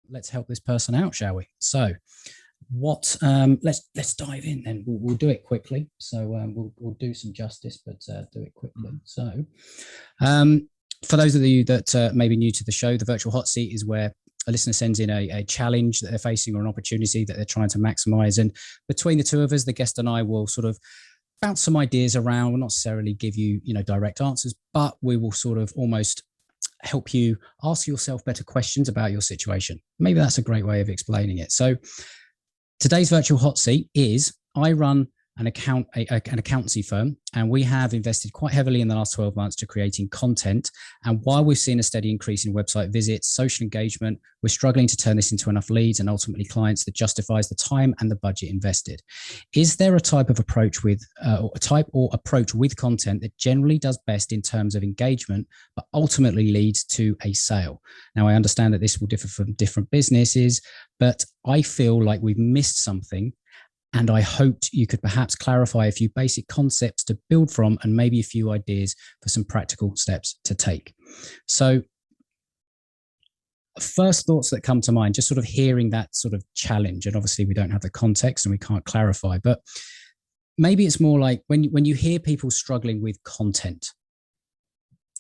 let's help this person out, shall we? So what let's dive in then. We'll do it quickly, so we'll do some justice, but do it quickly. So for those of you that may be new to the show, the Virtual Hot Seat is where a listener sends in a challenge that they're facing or an opportunity that they're trying to maximize, and between the two of us, the guest and I, will sort of bounce some ideas around. We'll not necessarily give you direct answers, but we will sort of almost help you ask yourself better questions about your situation. Maybe that's a great way of explaining it. So today's Virtual Hot Seat is, I run an accountancy firm, and we have invested quite heavily in the last 12 months to creating content. And while we've seen a steady increase in website visits, social engagement, we're struggling to turn this into enough leads and ultimately clients that justifies the time and the budget invested. Is there a type of approach with approach with content that generally does best in terms of engagement, but ultimately leads to a sale? Now, I understand that this will differ from different businesses, but I feel like we've missed something. And I hoped you could perhaps clarify a few basic concepts to build from, and maybe a few ideas for some practical steps to take. So first thoughts that come to mind, just sort of hearing that sort of challenge, and obviously we don't have the context and we can't clarify, but maybe it's more like when you hear people struggling with content,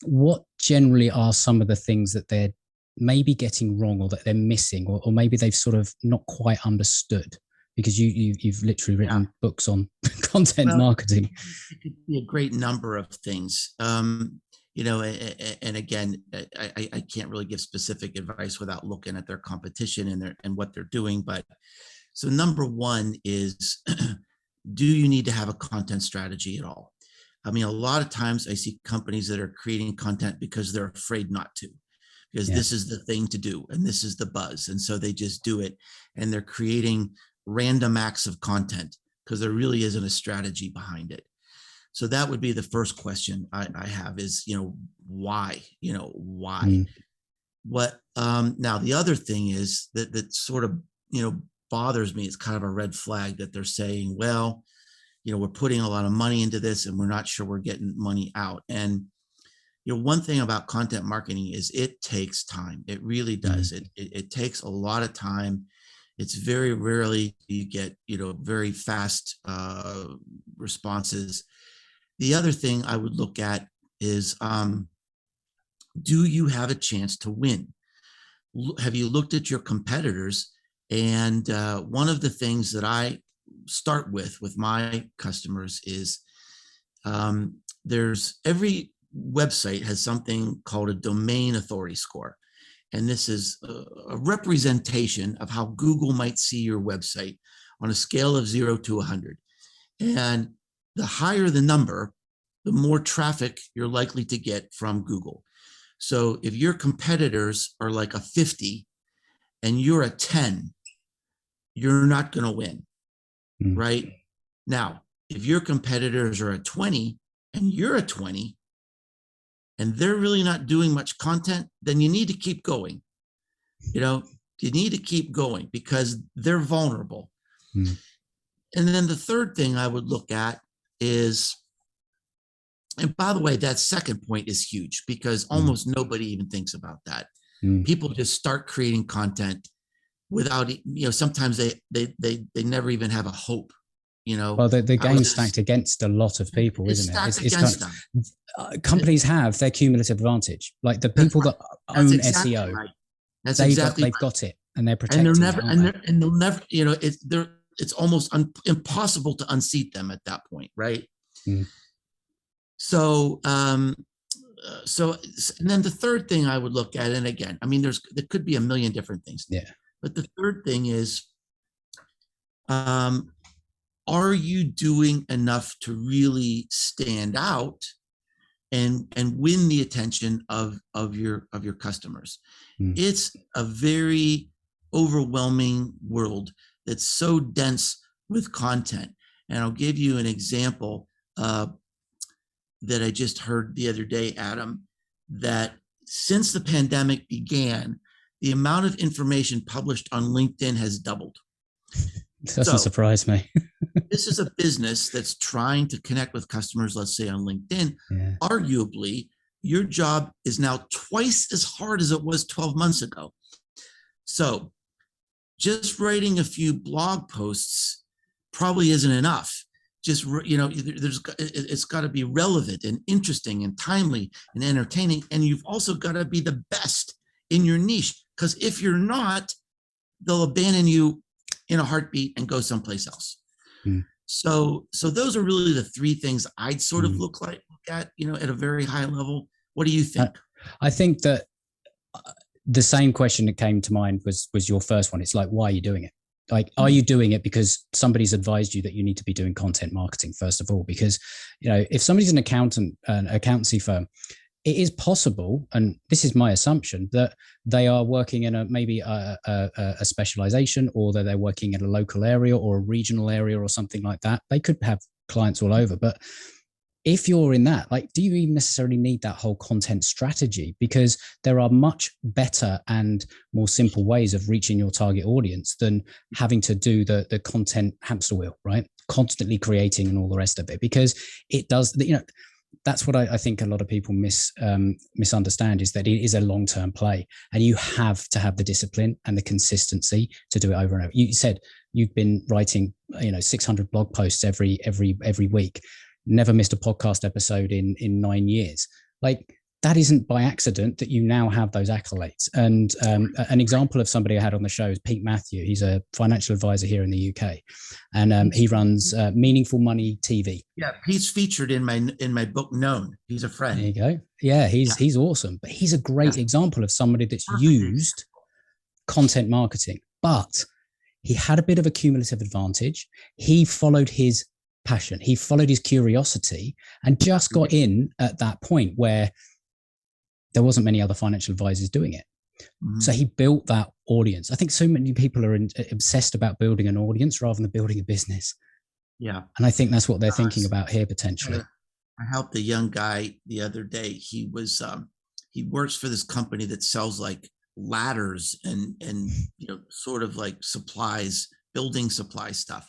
what generally are some of the things that they're maybe getting wrong, or that they're missing, or maybe they've sort of not quite understood? Because you've literally written books on content marketing. It could be a great number of things. And again, I can't really give specific advice without looking at their competition and what they're doing. But so number one is, do you need to have a content strategy at all? I mean, a lot of times I see companies that are creating content because they're afraid not to, because this is the thing to do and this is the buzz. And so they just do it, and they're creating random acts of content because there really isn't a strategy behind it. So that would be the first question I have is, why? Why? What now the other thing is that sort of bothers me. It's kind of a red flag that they're saying, well, we're putting a lot of money into this and we're not sure we're getting money out. And one thing about content marketing is it takes time. It really does. It takes a lot of time. It's very rarely you get, very fast responses. The other thing I would look at is, do you have a chance to win? Have you looked at your competitors? And one of the things that I start with my customers is, there's every website has something called a domain authority score. And this is a representation of how Google might see your website on a scale of 0 to 100. And the higher the number, the more traffic you're likely to get from Google. So if your competitors are like a 50 and you're a 10, you're not going to win, right? Now, if your competitors are a 20 and you're a 20, and they're really not doing much content, then you need to keep going. You need to keep going because they're vulnerable. And then the third thing I would look at is, and by the way, that second point is huge because almost nobody even thinks about that. People just start creating content without, sometimes they never even have a hope. Well, the game's stacked against a lot of people, isn't it? It's against them. Companies have their cumulative advantage. Like the people that own SEO, right. They've got it, and they're protected. And they'll never, it's almost impossible to unseat them at that point, right? So, and then the third thing I would look at, and again, I mean, there could be a million different things. Yeah. But the third thing is, are you doing enough to really stand out and win the attention of your customers? It's a very overwhelming world that's so dense with content. And I'll give you an example that I just heard the other day, Adam, that since the pandemic began, the amount of information published on LinkedIn has doubled. Doesn't surprise me. This is a business that's trying to connect with customers, let's say on LinkedIn. Arguably, your job is now twice as hard as it was 12 months ago. So just writing a few blog posts probably isn't enough. Just, it's got to be relevant and interesting and timely and entertaining. And you've also got to be the best in your niche, because if you're not, they'll abandon you in a heartbeat and go someplace else. So those are really the three things I'd sort of look at, at a very high level. What do you think? I think that the same question that came to mind was your first one. It's like, why are you doing it? Like, are you doing it because somebody's advised you that you need to be doing content marketing, first of all? Because, if somebody's an accountant, an accountancy firm, it is possible, and this is my assumption, that they are working in maybe a specialization, or that they're working in a local area or a regional area or something like that. They could have clients all over, but if you're in that, like, do you even necessarily need that whole content strategy? Because there are much better and more simple ways of reaching your target audience than having to do the content hamster wheel, right? Constantly creating and all the rest of it, because it does, that's what I think a lot of people misunderstand, is that it is a long-term play, and you have to have the discipline and the consistency to do it over and over. You said you've been writing, 600 blog posts every week, never missed a podcast episode in 9 years. Like, that isn't by accident that you now have those accolades. And an example of somebody I had on the show is Pete Matthew. He's a financial advisor here in the UK, and he runs Meaningful Money TV. Yeah, Pete's featured in my book, Known. He's a friend. There you go. Yeah, he's awesome. But he's a great example of somebody that's used content marketing, but he had a bit of a cumulative advantage. He followed his passion. He followed his curiosity and just got in at that point where there wasn't many other financial advisors doing it. So he built that audience. I think so many people are obsessed about building an audience rather than building a business. Yeah. And I think that's what they're thinking about here potentially. I helped a young guy the other day. He was, he works for this company that sells like ladders and sort of like supplies, building supply stuff.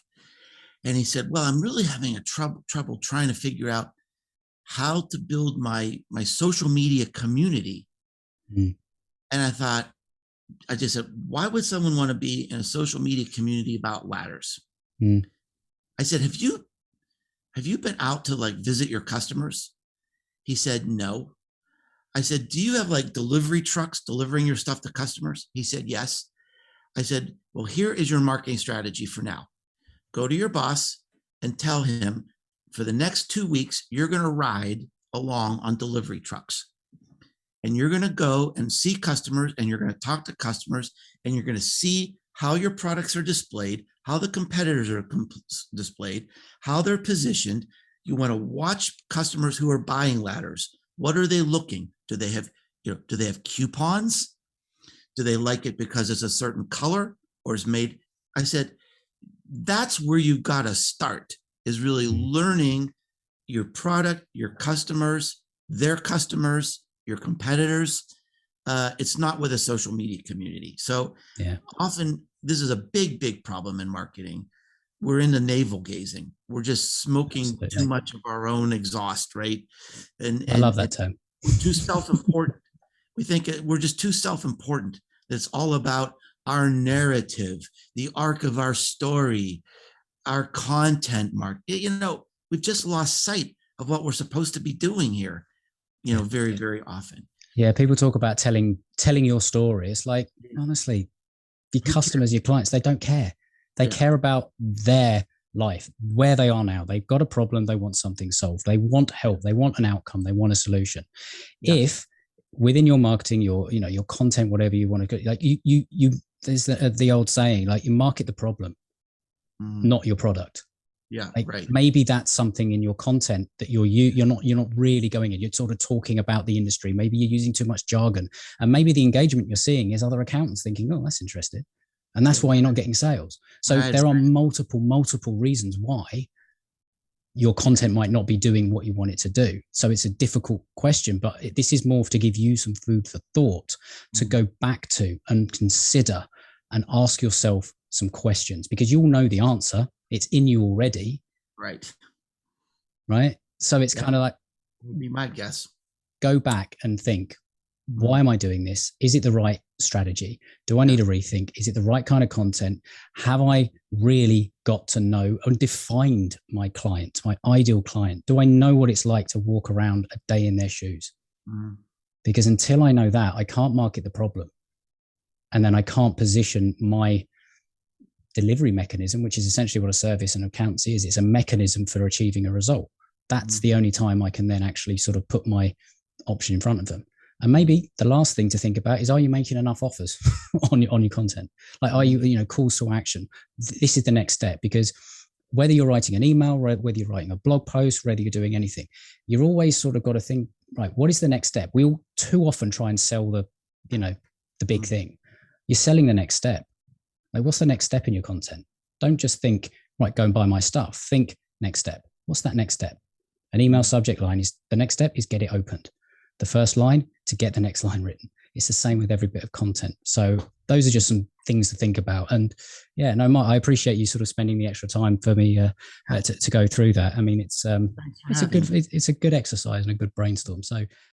And he said, well, I'm really having a trouble trying to figure out how to build my social media community. And I just said, why would someone want to be in a social media community about ladders? I said, have you been out to like visit your customers? He said, no. I said, do you have like delivery trucks delivering your stuff to customers? He said, yes. I said, well, here is your marketing strategy for now. Go to your boss and tell him for the next 2 weeks, you're going to ride along on delivery trucks. And you're going to go and see customers, and you're going to talk to customers, and you're going to see how your products are displayed, how the competitors are displayed, how they're positioned. You want to watch customers who are buying ladders. What are they looking? Do they have coupons? Do they like it because it's a certain color or is made? I said, that's where you got to start, is really learning your product, your customers, their customers, your competitors. It's not with a social media community. So often this is a big problem in marketing. We're into navel gazing. We're just smoking too much of our own exhaust, right? And I love that term. We're too self-important. We think we're just too self-important. It's all about our narrative, the arc of our story, our content, Mark. We've just lost sight of what we're supposed to be doing here, very, very often. Yeah, people talk about telling your story. It's like, honestly, your customers, your clients, they don't care. They care about their life, where they are now. They've got a problem. They want something solved. They want help. They want an outcome. They want a solution. Yeah. If within your marketing, your content, whatever you want to, like you there's the old saying, like, you market the problem, not your product. Yeah, like, right. Maybe that's something in your content that you're not really going in. You're sort of talking about the industry. Maybe you're using too much jargon, and maybe the engagement you're seeing is other accountants thinking, "Oh, that's interesting," and that's why you're not getting sales. So there are multiple reasons why your content might not be doing what you want it to do. So it's a difficult question, but this is more to give you some food for thought to go back to and consider and ask yourself some questions, because you'll know the answer. It's in you already. Right. So it's kind of like, would be my guess. Go back and think, Why am I doing this? Is it the right strategy? Do I need a rethink? Is it the right kind of content? Have I really got to know and defined my client, my ideal client? Do I know what it's like to walk around a day in their shoes? Because until I know that, I can't market the problem. And then I can't position my delivery mechanism, which is essentially what a service and accountancy is. It's a mechanism for achieving a result. That's the only time I can then actually sort of put my option in front of them. And maybe the last thing to think about is, are you making enough offers on your content? Like, are you, calls to action? This is the next step, because whether you're writing an email, whether you're writing a blog post, whether you're doing anything, you're always sort of got to think, right, what is the next step? We all too often try and sell the big thing. You're selling the next step. Like, what's the next step in your content? Don't just think, right, go and buy my stuff. Think next step. What's that next step? An email subject line is the next step is get it opened. The first line to get the next line written. It's the same with every bit of content. So those are just some things to think about. And yeah, no, Mark, I appreciate you sort of spending the extra time for me to go through that. I mean, it's a good exercise and a good brainstorm. So